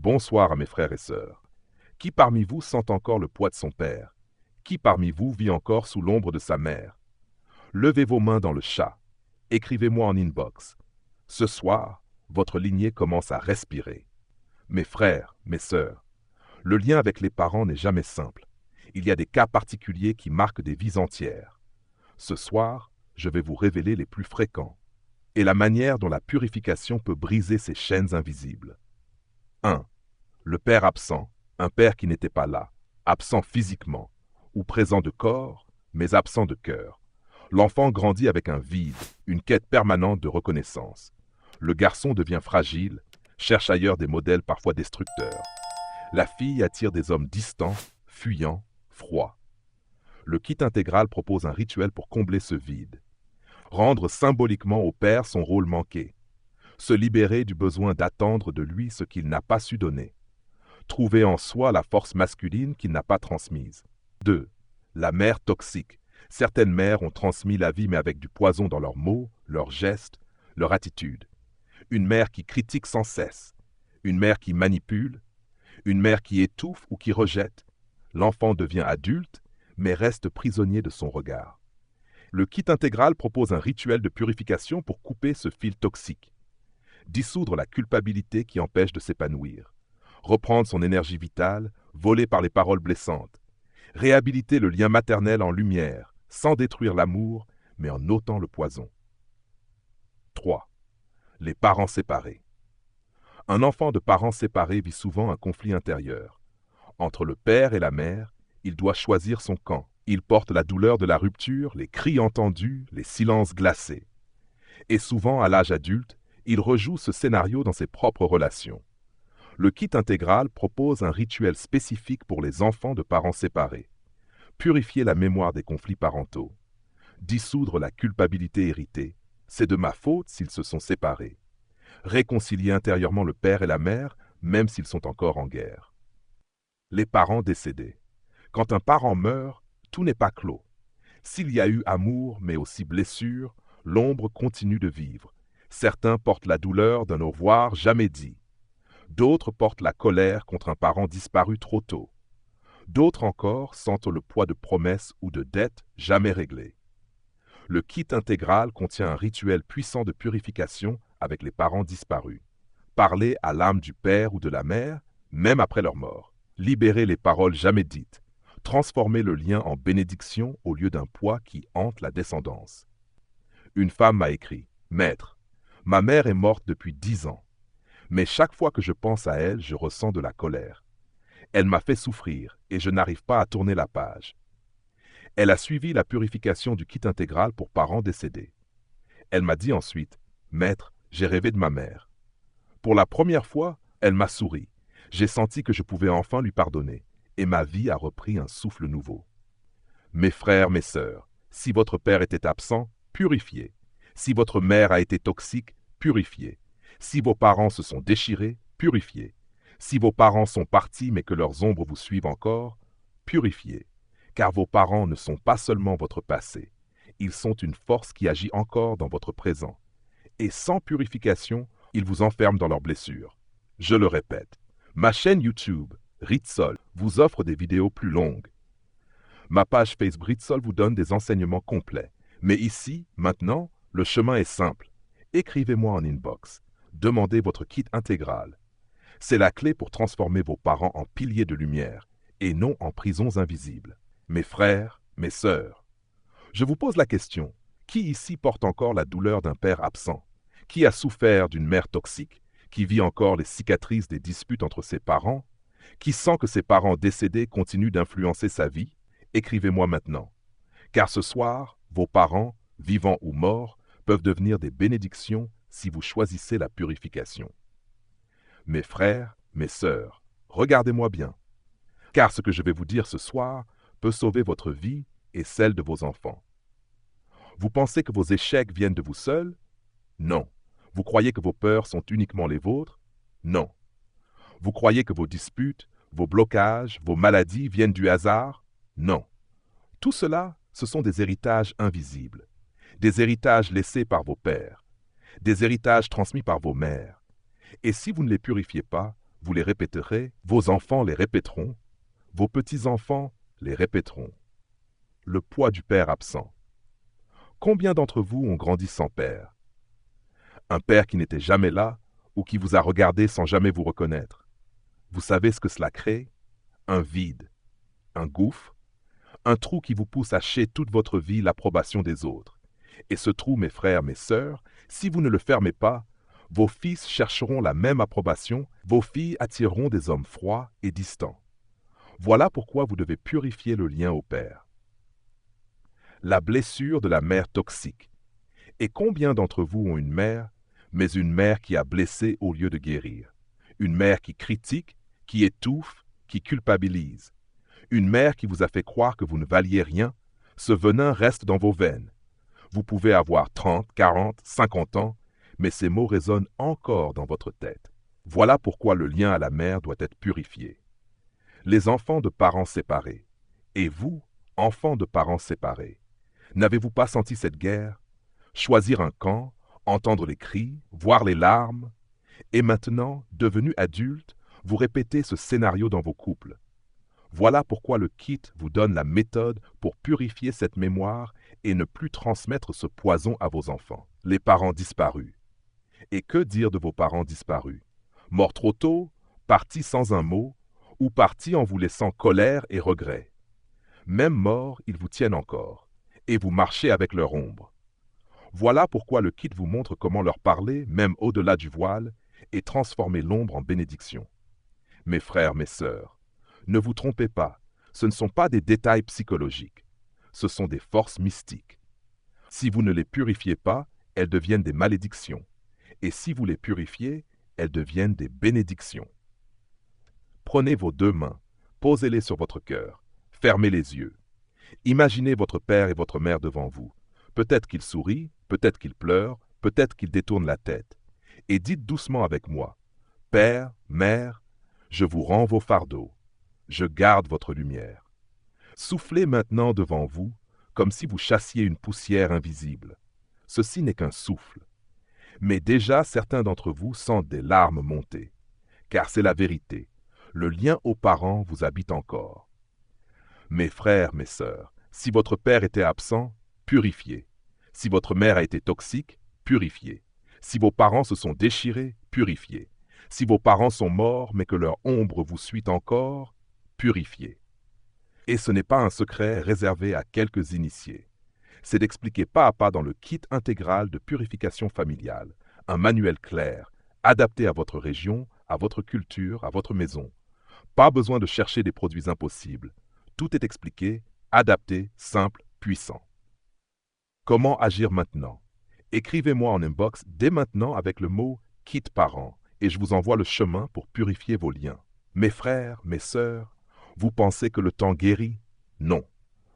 Bonsoir à mes frères et sœurs. Qui parmi vous sent encore le poids de son père? Qui parmi vous vit encore sous l'ombre de sa mère? Levez vos mains dans le chat. Écrivez-moi en inbox. Ce soir, votre lignée commence à respirer. Mes frères, mes sœurs, le lien avec les parents n'est jamais simple. Il y a des cas particuliers qui marquent des vies entières. Ce soir, je vais vous révéler les plus fréquents et la manière dont la purification peut briser ces chaînes invisibles. 1. Le père absent, un père qui n'était pas là, absent physiquement, ou présent de corps, mais absent de cœur. L'enfant grandit avec un vide, une quête permanente de reconnaissance. Le garçon devient fragile, cherche ailleurs des modèles parfois destructeurs. La fille attire des hommes distants, fuyants, froids. Le kit intégral propose un rituel pour combler ce vide. Rendre symboliquement au père son rôle manqué. Se libérer du besoin d'attendre de lui ce qu'il n'a pas su donner. Trouver en soi la force masculine qu'il n'a pas transmise. 2. La mère toxique. Certaines mères ont transmis la vie mais avec du poison dans leurs mots, leurs gestes, leur attitude. Une mère qui critique sans cesse. Une mère qui manipule. Une mère qui étouffe ou qui rejette. L'enfant devient adulte mais reste prisonnier de son regard. Le kit intégral propose un rituel de purification pour couper ce fil toxique. Dissoudre la culpabilité qui empêche de s'épanouir. Reprendre son énergie vitale, volée par les paroles blessantes. Réhabiliter le lien maternel en lumière, sans détruire l'amour, mais en ôtant le poison. 3. Les parents séparés. Un enfant de parents séparés vit souvent un conflit intérieur. Entre le père et la mère, il doit choisir son camp. Il porte la douleur de la rupture, les cris entendus, les silences glacés. Et souvent, à l'âge adulte, il rejoue ce scénario dans ses propres relations. Le kit intégral propose un rituel spécifique pour les enfants de parents séparés. Purifier la mémoire des conflits parentaux. Dissoudre la culpabilité héritée. C'est de ma faute s'ils se sont séparés. Réconcilier intérieurement le père et la mère, même s'ils sont encore en guerre. Les parents décédés. Quand un parent meurt, tout n'est pas clos. S'il y a eu amour, mais aussi blessure, l'ombre continue de vivre. Certains portent la douleur d'un au revoir jamais dit. D'autres portent la colère contre un parent disparu trop tôt. D'autres encore sentent le poids de promesses ou de dettes jamais réglées. Le kit intégral contient un rituel puissant de purification avec les parents disparus. Parler à l'âme du père ou de la mère, même après leur mort. Libérer les paroles jamais dites. Transformer le lien en bénédiction au lieu d'un poids qui hante la descendance. Une femme m'a écrit « Maître, ma mère est morte depuis 10 ans. Mais chaque fois que je pense à elle, je ressens de la colère. Elle m'a fait souffrir et je n'arrive pas à tourner la page. Elle a suivi la purification du kit intégral pour parents décédés. Elle m'a dit ensuite « Maître, j'ai rêvé de ma mère. Pour la première fois, elle m'a souri. J'ai senti que je pouvais enfin lui pardonner et ma vie a repris un souffle nouveau. » Mes frères, mes sœurs, si votre père était absent, purifiez. Si votre mère a été toxique, purifiez. Si vos parents se sont déchirés, purifiez. Si vos parents sont partis mais que leurs ombres vous suivent encore, purifiez. Car vos parents ne sont pas seulement votre passé, ils sont une force qui agit encore dans votre présent. Et sans purification, ils vous enferment dans leurs blessures. Je le répète, ma chaîne YouTube, Ritsol, vous offre des vidéos plus longues. Ma page Facebook Ritsol vous donne des enseignements complets. Mais ici, maintenant, le chemin est simple. Écrivez-moi en inbox. Demandez votre kit intégral. C'est la clé pour transformer vos parents en piliers de lumière et non en prisons invisibles. Mes frères, mes sœurs, je vous pose la question, qui ici porte encore la douleur d'un père absent? Qui a souffert d'une mère toxique? Qui vit encore les cicatrices des disputes entre ses parents? Qui sent que ses parents décédés continuent d'influencer sa vie? Écrivez-moi maintenant. Car ce soir, vos parents, vivants ou morts, peuvent devenir des bénédictions si vous choisissez la purification. Mes frères, mes sœurs, regardez-moi bien. Car ce que je vais vous dire ce soir peut sauver votre vie et celle de vos enfants. Vous pensez que vos échecs viennent de vous seuls? Non. Vous croyez que vos peurs sont uniquement les vôtres? Non. Vous croyez que vos disputes, vos blocages, vos maladies viennent du hasard? Non. Tout cela, ce sont des héritages invisibles, des héritages laissés par vos pères, des héritages transmis par vos mères. Et si vous ne les purifiez pas, vous les répéterez, vos enfants les répéteront, vos petits-enfants les répéteront. Le poids du père absent. Combien d'entre vous ont grandi sans père? Un père qui n'était jamais là ou qui vous a regardé sans jamais vous reconnaître. Vous savez ce que cela crée? Un vide, un gouffre, un trou qui vous pousse à chercher toute votre vie l'approbation des autres. Et ce trou, mes frères, mes sœurs, si vous ne le fermez pas, vos fils chercheront la même approbation, vos filles attireront des hommes froids et distants. Voilà pourquoi vous devez purifier le lien au Père. La blessure de la mère toxique. Et combien d'entre vous ont une mère, mais une mère qui a blessé au lieu de guérir? Une mère qui critique, qui étouffe, qui culpabilise. Une mère qui vous a fait croire que vous ne valiez rien, ce venin reste dans vos veines. Vous pouvez avoir 30, 40, 50 ans, mais ces mots résonnent encore dans votre tête. Voilà pourquoi le lien à la mère doit être purifié. Les enfants de parents séparés. Et vous, enfants de parents séparés, n'avez-vous pas senti cette guerre? Choisir un camp, entendre les cris, voir les larmes. Et maintenant, devenus adultes, vous répétez ce scénario dans vos couples. Voilà pourquoi le kit vous donne la méthode pour purifier cette mémoire et ne plus transmettre ce poison à vos enfants. Les parents disparus. Et que dire de vos parents disparus? Morts trop tôt, partis sans un mot, ou partis en vous laissant colère et regret. Même morts, ils vous tiennent encore, et vous marchez avec leur ombre. Voilà pourquoi le kit vous montre comment leur parler, même au-delà du voile, et transformer l'ombre en bénédiction. Mes frères, mes sœurs, ne vous trompez pas, ce ne sont pas des détails psychologiques, ce sont des forces mystiques. Si vous ne les purifiez pas, elles deviennent des malédictions, et si vous les purifiez, elles deviennent des bénédictions. Prenez vos deux mains, posez-les sur votre cœur, fermez les yeux. Imaginez votre père et votre mère devant vous. Peut-être qu'ils sourient, peut-être qu'ils pleurent, peut-être qu'ils détournent la tête. Et dites doucement avec moi, « Père, mère, je vous rends vos fardeaux. Je garde votre lumière. » Soufflez maintenant devant vous, comme si vous chassiez une poussière invisible. Ceci n'est qu'un souffle. Mais déjà certains d'entre vous sentent des larmes monter. Car c'est la vérité. Le lien aux parents vous habite encore. Mes frères, mes sœurs, si votre père était absent, purifiez. Si votre mère a été toxique, purifiez. Si vos parents se sont déchirés, purifiez. Si vos parents sont morts, mais que leur ombre vous suit encore, purifiez. Et ce n'est pas un secret réservé à quelques initiés. C'est d'expliquer pas à pas dans le kit intégral de purification familiale, un manuel clair, adapté à votre région, à votre culture, à votre maison. Pas besoin de chercher des produits impossibles. Tout est expliqué, adapté, simple, puissant. Comment agir maintenant? Écrivez-moi en inbox dès maintenant avec le mot « kit parent » et je vous envoie le chemin pour purifier vos liens. Mes frères, mes sœurs, vous pensez que le temps guérit? Non.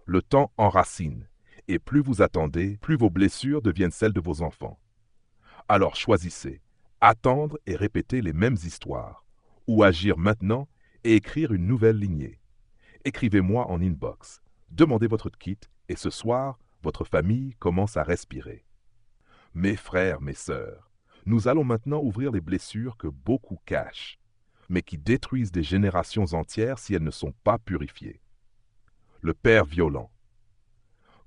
Le temps enracine. Et plus vous attendez, plus vos blessures deviennent celles de vos enfants. Alors choisissez, attendre et répéter les mêmes histoires, ou agir maintenant et écrire une nouvelle lignée. Écrivez-moi en inbox, demandez votre kit et ce soir, votre famille commence à respirer. Mes frères, mes sœurs, nous allons maintenant ouvrir les blessures que beaucoup cachent, mais qui détruisent des générations entières si elles ne sont pas purifiées. Le père violent.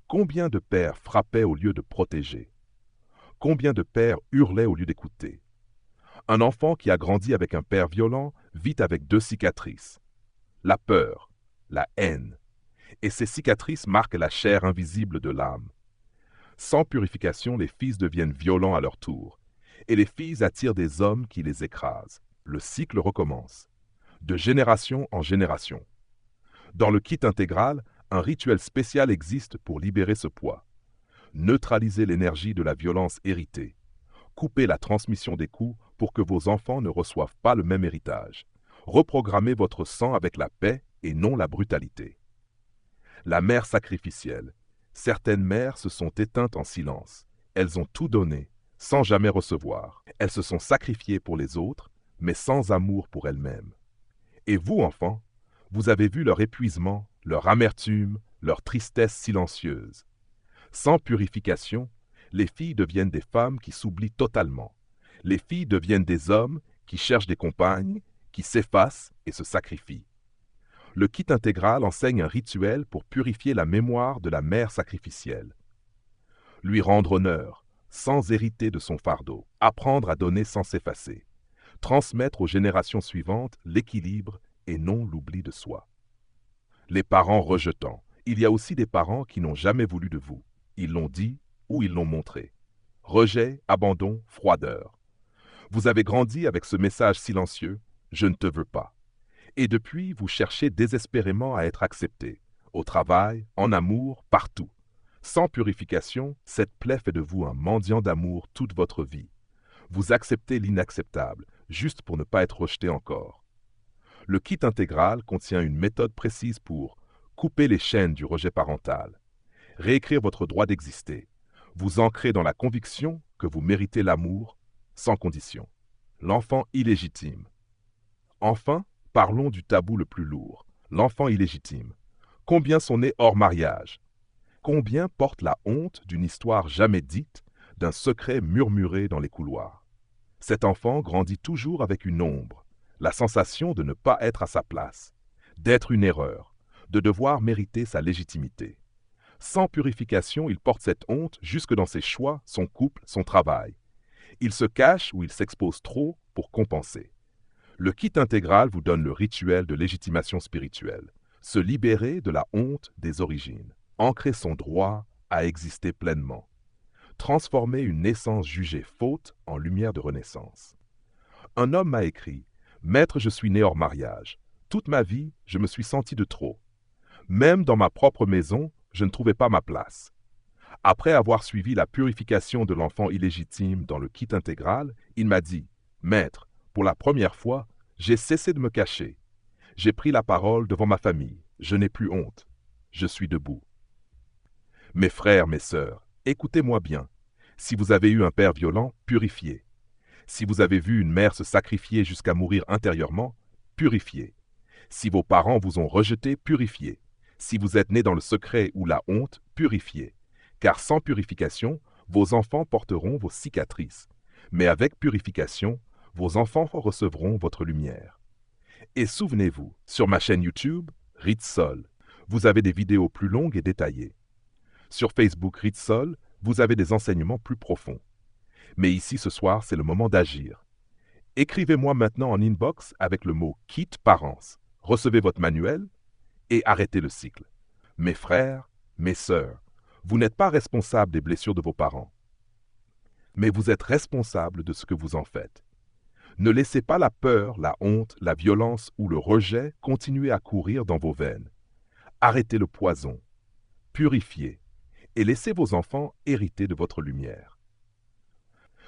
Combien de pères frappaient au lieu de protéger? Combien de pères hurlaient au lieu d'écouter? Un enfant qui a grandi avec un père violent vit avec deux cicatrices. La peur, la haine. Et ces cicatrices marquent la chair invisible de l'âme. Sans purification, les fils deviennent violents à leur tour. Et les filles attirent des hommes qui les écrasent. Le cycle recommence. De génération en génération. Dans le kit intégral, un rituel spécial existe pour libérer ce poids. Neutraliser l'énergie de la violence héritée. Couper la transmission des coups pour que vos enfants ne reçoivent pas le même héritage. Reprogrammez votre sang avec la paix et non la brutalité. La mère sacrificielle. Certaines mères se sont éteintes en silence. Elles ont tout donné, sans jamais recevoir. Elles se sont sacrifiées pour les autres, mais sans amour pour elles-mêmes. Et vous, enfants, vous avez vu leur épuisement, leur amertume, leur tristesse silencieuse. Sans purification, les filles deviennent des femmes qui s'oublient totalement. Les filles deviennent des hommes qui cherchent des compagnes, qui s'efface et se sacrifie. Le kit intégral enseigne un rituel pour purifier la mémoire de la mère sacrificielle. Lui rendre honneur, sans hériter de son fardeau, apprendre à donner sans s'effacer, transmettre aux générations suivantes l'équilibre et non l'oubli de soi. Les parents rejetants. Il y a aussi des parents qui n'ont jamais voulu de vous. Ils l'ont dit ou ils l'ont montré. Rejet, abandon, froideur. Vous avez grandi avec ce message silencieux « Je ne te veux pas ». Et depuis, vous cherchez désespérément à être accepté, au travail, en amour, partout. Sans purification, cette plaie fait de vous un mendiant d'amour toute votre vie. Vous acceptez l'inacceptable, juste pour ne pas être rejeté encore. Le kit intégral contient une méthode précise pour couper les chaînes du rejet parental, réécrire votre droit d'exister, vous ancrer dans la conviction que vous méritez l'amour sans condition. L'enfant illégitime. Enfin, parlons du tabou le plus lourd, l'enfant illégitime. Combien sont nés hors mariage? Combien portent la honte d'une histoire jamais dite, d'un secret murmuré dans les couloirs? Cet enfant grandit toujours avec une ombre, la sensation de ne pas être à sa place, d'être une erreur, de devoir mériter sa légitimité. Sans purification, il porte cette honte jusque dans ses choix, son couple, son travail. Il se cache ou il s'expose trop pour compenser. Le kit intégral vous donne le rituel de légitimation spirituelle, se libérer de la honte des origines, ancrer son droit à exister pleinement, transformer une naissance jugée faute en lumière de renaissance. Un homme m'a écrit « Maître, je suis né hors mariage. Toute ma vie, je me suis senti de trop. Même dans ma propre maison, je ne trouvais pas ma place. Après avoir suivi la purification de l'enfant illégitime dans le kit intégral, il m'a dit « Maître, pour la première fois, j'ai cessé de me cacher. J'ai pris la parole devant ma famille. Je n'ai plus honte. Je suis debout. » Mes frères, mes sœurs, écoutez-moi bien. Si vous avez eu un père violent, purifiez. Si vous avez vu une mère se sacrifier jusqu'à mourir intérieurement, purifiez. Si vos parents vous ont rejeté, purifiez. Si vous êtes né dans le secret ou la honte, purifiez. Car sans purification, vos enfants porteront vos cicatrices. Mais avec purification, vos enfants recevront votre lumière. Et souvenez-vous, sur ma chaîne YouTube, Ritsol, vous avez des vidéos plus longues et détaillées. Sur Facebook Ritsol, vous avez des enseignements plus profonds. Mais ici ce soir, c'est le moment d'agir. Écrivez-moi maintenant en inbox avec le mot « Kit Parents ». Recevez votre manuel et arrêtez le cycle. Mes frères, mes sœurs, vous n'êtes pas responsables des blessures de vos parents. Mais vous êtes responsables de ce que vous en faites. Ne laissez pas la peur, la honte, la violence ou le rejet continuer à courir dans vos veines. Arrêtez le poison. Purifiez et laissez vos enfants hériter de votre lumière.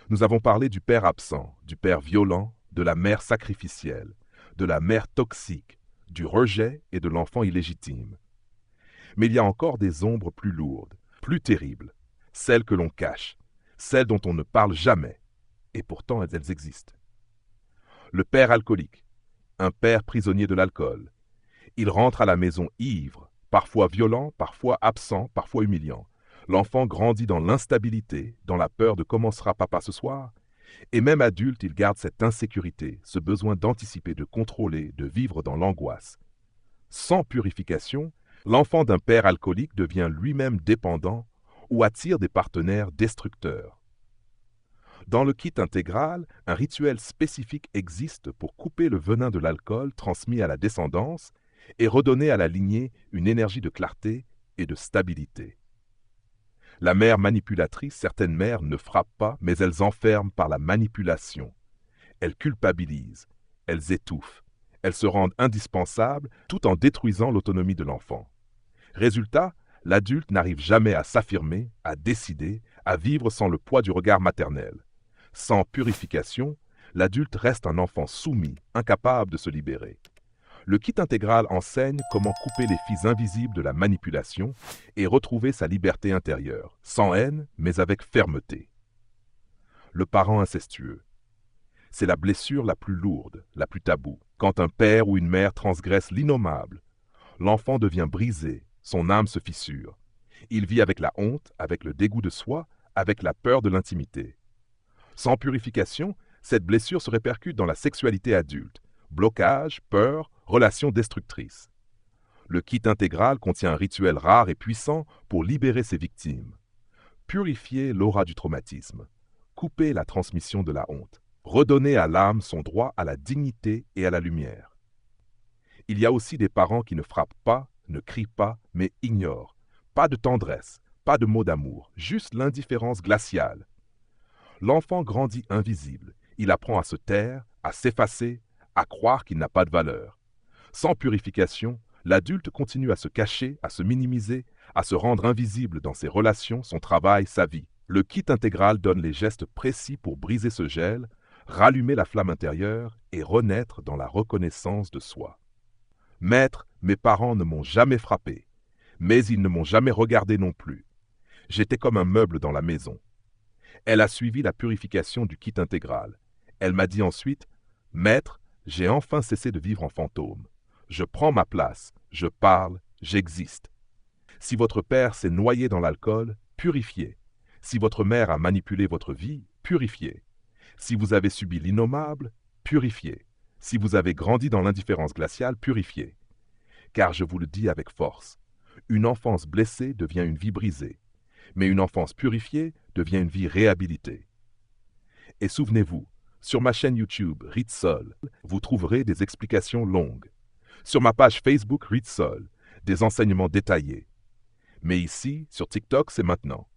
Nous avons parlé du père absent, du père violent, de la mère sacrificielle, de la mère toxique, du rejet et de l'enfant illégitime. Mais il y a encore des ombres plus lourdes, plus terribles, celles que l'on cache, celles dont on ne parle jamais, et pourtant elles existent. Le père alcoolique, un père prisonnier de l'alcool. Il rentre à la maison ivre, parfois violent, parfois absent, parfois humiliant. L'enfant grandit dans l'instabilité, dans la peur de comment sera papa ce soir, et même adulte, il garde cette insécurité, ce besoin d'anticiper, de contrôler, de vivre dans l'angoisse. Sans purification, l'enfant d'un père alcoolique devient lui-même dépendant ou attire des partenaires destructeurs. Dans le kit intégral, un rituel spécifique existe pour couper le venin de l'alcool transmis à la descendance et redonner à la lignée une énergie de clarté et de stabilité. La mère manipulatrice, certaines mères ne frappent pas, mais elles enferment par la manipulation. Elles culpabilisent, elles étouffent, elles se rendent indispensables tout en détruisant l'autonomie de l'enfant. Résultat, l'adulte n'arrive jamais à s'affirmer, à décider, à vivre sans le poids du regard maternel. Sans purification, l'adulte reste un enfant soumis, incapable de se libérer. Le kit intégral enseigne comment couper les fils invisibles de la manipulation et retrouver sa liberté intérieure, sans haine, mais avec fermeté. Le parent incestueux. C'est la blessure la plus lourde, la plus taboue. Quand un père ou une mère transgresse l'innommable, l'enfant devient brisé, son âme se fissure. Il vit avec la honte, avec le dégoût de soi, avec la peur de l'intimité. Sans purification, cette blessure se répercute dans la sexualité adulte. blocage, peur, relations destructrices. Le kit intégral contient un rituel rare et puissant pour libérer ses victimes. Purifier l'aura du traumatisme. Couper la transmission de la honte. Redonner à l'âme son droit à la dignité et à la lumière. Il y a aussi des parents qui ne frappent pas, ne crient pas, mais ignorent. Pas de tendresse, pas de mots d'amour, juste l'indifférence glaciale. L'enfant grandit invisible. Il apprend à se taire, à s'effacer, à croire qu'il n'a pas de valeur. Sans purification, l'adulte continue à se cacher, à se minimiser, à se rendre invisible dans ses relations, son travail, sa vie. Le kit intégral donne les gestes précis pour briser ce gel, rallumer la flamme intérieure et renaître dans la reconnaissance de soi. Maître, mes parents ne m'ont jamais frappé, mais ils ne m'ont jamais regardé non plus. J'étais comme un meuble dans la maison. Elle a suivi la purification du kit intégral. Elle m'a dit ensuite, « Maître, j'ai enfin cessé de vivre en fantôme. Je prends ma place, je parle, j'existe. » Si votre père s'est noyé dans l'alcool, purifiez. Si votre mère a manipulé votre vie, purifiez. Si vous avez subi l'innommable, purifiez. Si vous avez grandi dans l'indifférence glaciale, purifiez. Car je vous le dis avec force, une enfance blessée devient une vie brisée, mais une enfance purifiée devient une vie réhabilitée. Et souvenez-vous, sur ma chaîne YouTube Ritsol, vous trouverez des explications longues. Sur ma page Facebook Ritsol, des enseignements détaillés. Mais ici, sur TikTok, c'est maintenant.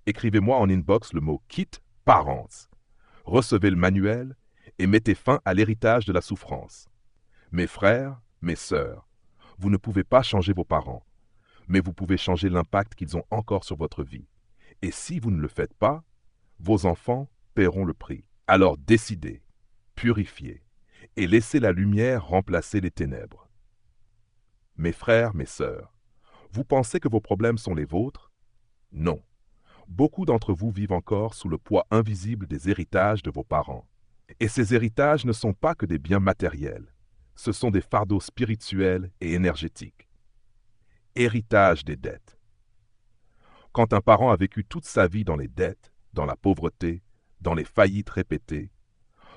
Écrivez-moi en inbox le mot « kit parents ». Recevez le manuel et mettez fin à l'héritage de la souffrance. Mes frères, mes sœurs, vous ne pouvez pas changer vos parents, mais vous pouvez changer l'impact qu'ils ont encore sur votre vie. Et si vous ne le faites pas, vos enfants paieront le prix. Alors décidez, purifiez, et laissez la lumière remplacer les ténèbres. Mes frères, mes sœurs, vous pensez que vos problèmes sont les vôtres? Non. Beaucoup d'entre vous vivent encore sous le poids invisible des héritages de vos parents. Et ces héritages ne sont pas que des biens matériels. Ce sont des fardeaux spirituels et énergétiques. Héritage des dettes. Quand un parent a vécu toute sa vie dans les dettes, dans la pauvreté, dans les faillites répétées,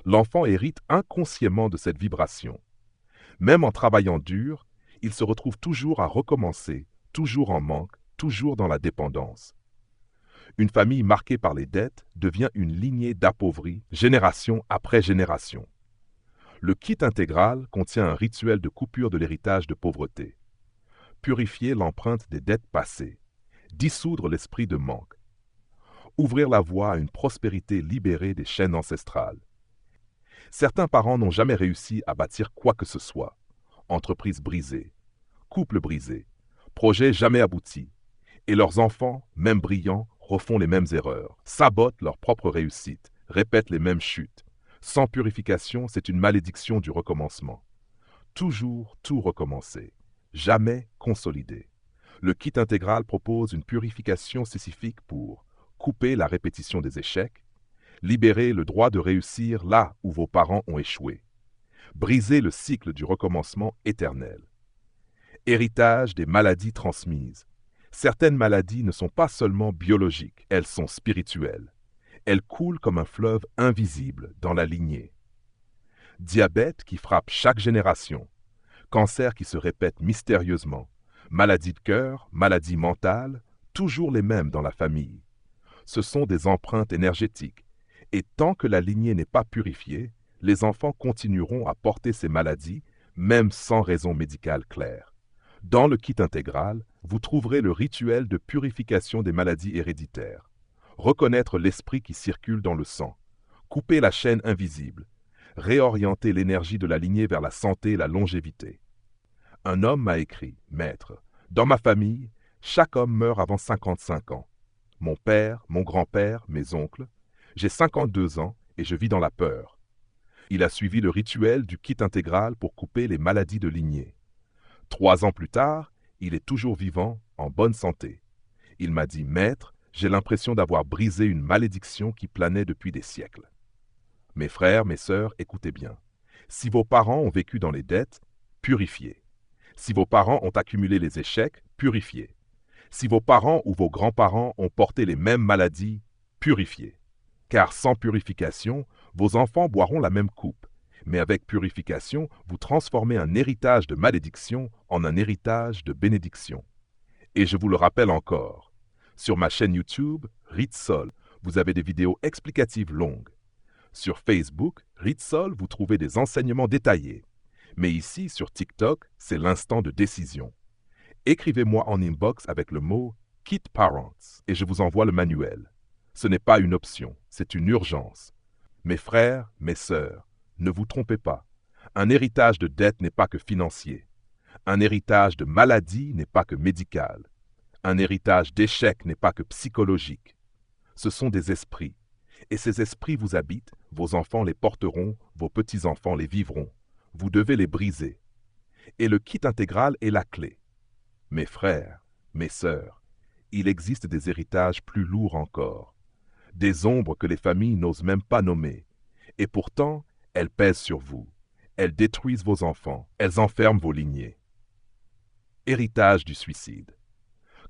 l'enfant hérite inconsciemment de cette vibration. Même en travaillant dur, il se retrouve toujours à recommencer, toujours en manque, toujours dans la dépendance. Une famille marquée par les dettes devient une lignée d'appauvris, génération après génération. Le kit intégral contient un rituel de coupure de l'héritage de pauvreté. Purifier l'empreinte des dettes passées, dissoudre l'esprit de manque, ouvrir la voie à une prospérité libérée des chaînes ancestrales. Certains parents n'ont jamais réussi à bâtir quoi que ce soit. Entreprise brisée, couple brisé, projet jamais abouti. Et leurs enfants, même brillants, refont les mêmes erreurs, sabotent leur propre réussite, répètent les mêmes chutes. Sans purification, c'est une malédiction du recommencement. Toujours tout recommencer, jamais consolider. Le kit intégral propose une purification spécifique pour couper la répétition des échecs, libérer le droit de réussir là où vos parents ont échoué, briser le cycle du recommencement éternel. Héritage des maladies transmises. Certaines maladies ne sont pas seulement biologiques, elles sont spirituelles. Elles coulent comme un fleuve invisible dans la lignée. Diabète qui frappe chaque génération, cancer qui se répète mystérieusement, maladie de cœur, maladie mentale, toujours les mêmes dans la famille. Ce sont des empreintes énergétiques, et tant que la lignée n'est pas purifiée, les enfants continueront à porter ces maladies, même sans raison médicale claire. Dans le kit intégral, vous trouverez le rituel de purification des maladies héréditaires. Reconnaître l'esprit qui circule dans le sang, couper la chaîne invisible, réorienter l'énergie de la lignée vers la santé et la longévité. Un homme m'a écrit, « Maître, dans ma famille, chaque homme meurt avant 55 ans. Mon père, mon grand-père, mes oncles. J'ai 52 ans et je vis dans la peur. » Il a suivi le rituel du kit intégral pour couper les maladies de lignée. 3 ans plus tard, il est toujours vivant, en bonne santé. Il m'a dit, « Maître, j'ai l'impression d'avoir brisé une malédiction qui planait depuis des siècles. » Mes frères, mes sœurs, écoutez bien. Si vos parents ont vécu dans les dettes, purifiez. Si vos parents ont accumulé les échecs, purifiez. Si vos parents ou vos grands-parents ont porté les mêmes maladies, purifiez. Car sans purification, vos enfants boiront la même coupe, Mais avec purification, vous transformez un héritage de malédiction en un héritage de bénédiction. Et je vous le rappelle encore, sur ma chaîne YouTube, Ritsol, vous avez des vidéos explicatives longues. Sur Facebook, Ritsol, vous trouvez des enseignements détaillés. Mais ici, sur TikTok, c'est l'instant de décision. Écrivez-moi en inbox avec le mot « Kit Parents » et je vous envoie le manuel. Ce n'est pas une option, c'est une urgence. Mes frères, mes sœurs, ne vous trompez pas. Un héritage de dette n'est pas que financier. Un héritage de maladie n'est pas que médical. Un héritage d'échec n'est pas que psychologique. Ce sont des esprits. Et ces esprits vous habitent, vos enfants les porteront, vos petits-enfants les vivront. Vous devez les briser. Et le kit intégral est la clé. Mes frères, mes sœurs, il existe des héritages plus lourds encore. Des ombres que les familles n'osent même pas nommer. Et pourtant, elles pèsent sur vous. Elles détruisent vos enfants. Elles enferment vos lignées. Héritage du suicide.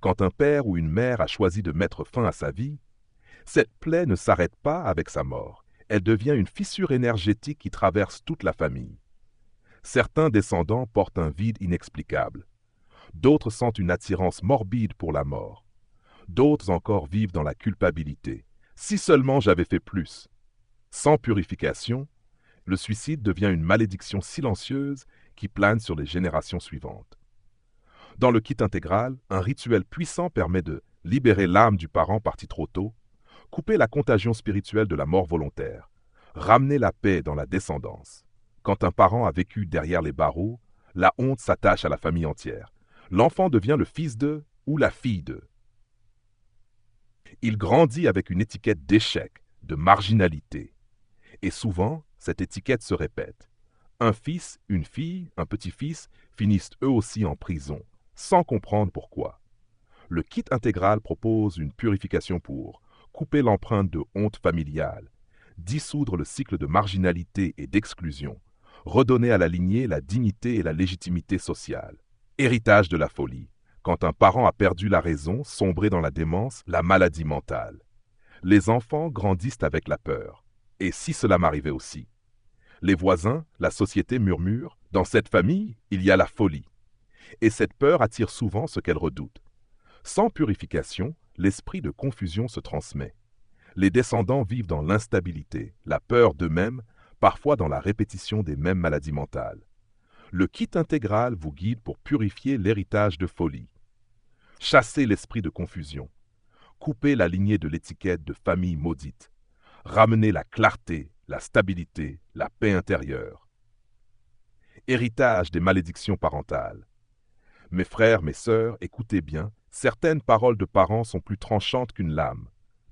Quand un père ou une mère a choisi de mettre fin à sa vie, cette plaie ne s'arrête pas avec sa mort. Elle devient une fissure énergétique qui traverse toute la famille. Certains descendants portent un vide inexplicable. D'autres sentent une attirance morbide pour la mort. D'autres encore vivent dans la culpabilité. Si seulement j'avais fait plus. Sans purification, le suicide devient une malédiction silencieuse qui plane sur les générations suivantes. Dans le kit intégral, un rituel puissant permet de libérer l'âme du parent parti trop tôt, couper la contagion spirituelle de la mort volontaire, ramener la paix dans la descendance. Quand un parent a vécu derrière les barreaux, la honte s'attache à la famille entière. L'enfant devient le fils d'eux ou la fille d'eux. Il grandit avec une étiquette d'échec, de marginalité. Et souvent, cette étiquette se répète. Un fils, une fille, un petit-fils finissent eux aussi en prison, sans comprendre pourquoi. Le kit intégral propose une purification pour couper l'empreinte de honte familiale, dissoudre le cycle de marginalité et d'exclusion, redonner à la lignée la dignité et la légitimité sociale. Héritage de la folie. Quand un parent a perdu la raison, sombré dans la démence, la maladie mentale. Les enfants grandissent avec la peur. Et si cela m'arrivait aussi? Les voisins, la société murmurent, dans cette famille, il y a la folie. Et cette peur attire souvent ce qu'elle redoute. Sans purification, l'esprit de confusion se transmet. Les descendants vivent dans l'instabilité, la peur d'eux-mêmes, parfois dans la répétition des mêmes maladies mentales. Le kit intégral vous guide pour purifier l'héritage de folie. Chassez l'esprit de confusion. Coupez la lignée de l'étiquette de famille maudite. Ramenez la clarté, la stabilité, la paix intérieure. Héritage des malédictions parentales. Mes frères, mes sœurs, écoutez bien, certaines paroles de parents sont plus tranchantes qu'une lame.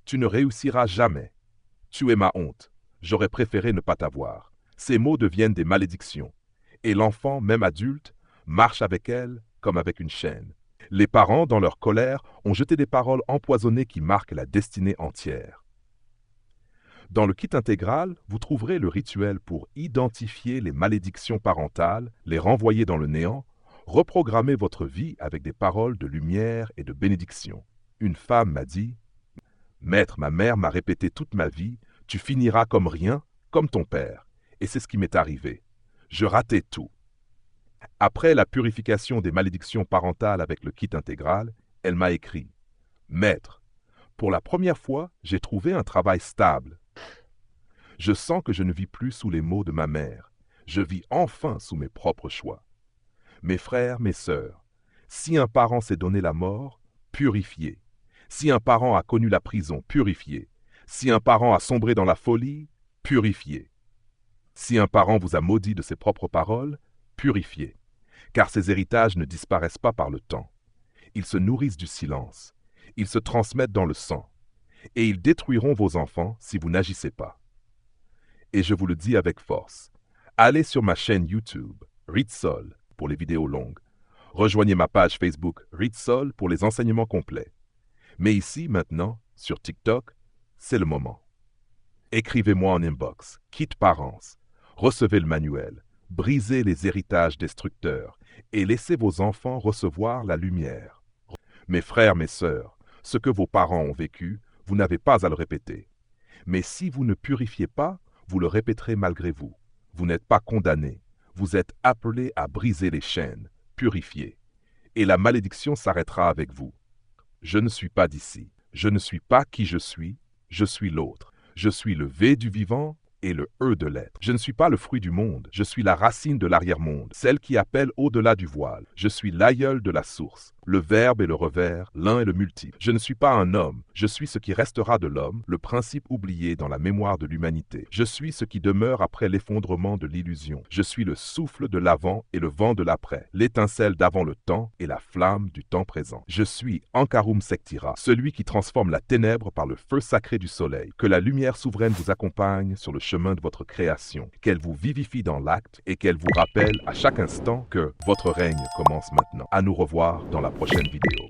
Tu ne réussiras jamais. Tu es ma honte. J'aurais préféré ne pas t'avoir. Ces mots deviennent des malédictions. Et l'enfant, même adulte, marche avec elles comme avec une chaîne. Les parents, dans leur colère, ont jeté des paroles empoisonnées qui marquent la destinée entière. Dans le kit intégral, vous trouverez le rituel pour identifier les malédictions parentales, les renvoyer dans le néant, reprogrammer votre vie avec des paroles de lumière et de bénédiction. Une femme m'a dit « Maître, ma mère m'a répété toute ma vie, tu finiras comme rien, comme ton père. » Et c'est ce qui m'est arrivé. Je ratais tout. Après la purification des malédictions parentales avec le kit intégral, elle m'a écrit « Maître, pour la première fois, j'ai trouvé un travail stable. Je sens que je ne vis plus sous les maux de ma mère. Je vis enfin sous mes propres choix. Mes frères, mes sœurs, si un parent s'est donné la mort, purifiez. Si un parent a connu la prison, purifiez. Si un parent a sombré dans la folie, purifiez. Si un parent vous a maudit de ses propres paroles, purifiez. Car ces héritages ne disparaissent pas par le temps. Ils se nourrissent du silence. Ils se transmettent dans le sang. Et ils détruiront vos enfants si vous n'agissez pas. Et je vous le dis avec force, allez sur ma chaîne YouTube, Ritsol, pour les vidéos longues. Rejoignez ma page Facebook Ritsol pour les enseignements complets. Mais ici, maintenant, sur TikTok, c'est le moment. Écrivez-moi en inbox, Kit Parents. Recevez le manuel, brisez les héritages destructeurs et laissez vos enfants recevoir la lumière. Mes frères, mes sœurs, ce que vos parents ont vécu, vous n'avez pas à le répéter. Mais si vous ne purifiez pas, vous le répéterez malgré vous. Vous n'êtes pas condamné. Vous êtes appelé à briser les chaînes, purifier. Et la malédiction s'arrêtera avec vous. Je ne suis pas d'ici. Je ne suis pas qui je suis l'autre. Je suis le V du vivant et le E de l'être. Je ne suis pas le fruit du monde, je suis la racine de l'arrière-monde, celle qui appelle au-delà du voile. Je suis l'aïeul de la source, le verbe et le revers, l'un et le multiple. Je ne suis pas un homme, je suis ce qui restera de l'homme, le principe oublié dans la mémoire de l'humanité. Je suis ce qui demeure après l'effondrement de l'illusion. Je suis le souffle de l'avant et le vent de l'après, l'étincelle d'avant le temps et la flamme du temps présent. Je suis Ankarum Sektira, celui qui transforme la ténèbre par le feu sacré du soleil. Que la lumière souveraine vous accompagne sur le chemin de votre création, qu'elle vous vivifie dans l'acte et qu'elle vous rappelle à chaque instant que votre règne commence maintenant. À nous revoir dans la prochaine vidéo.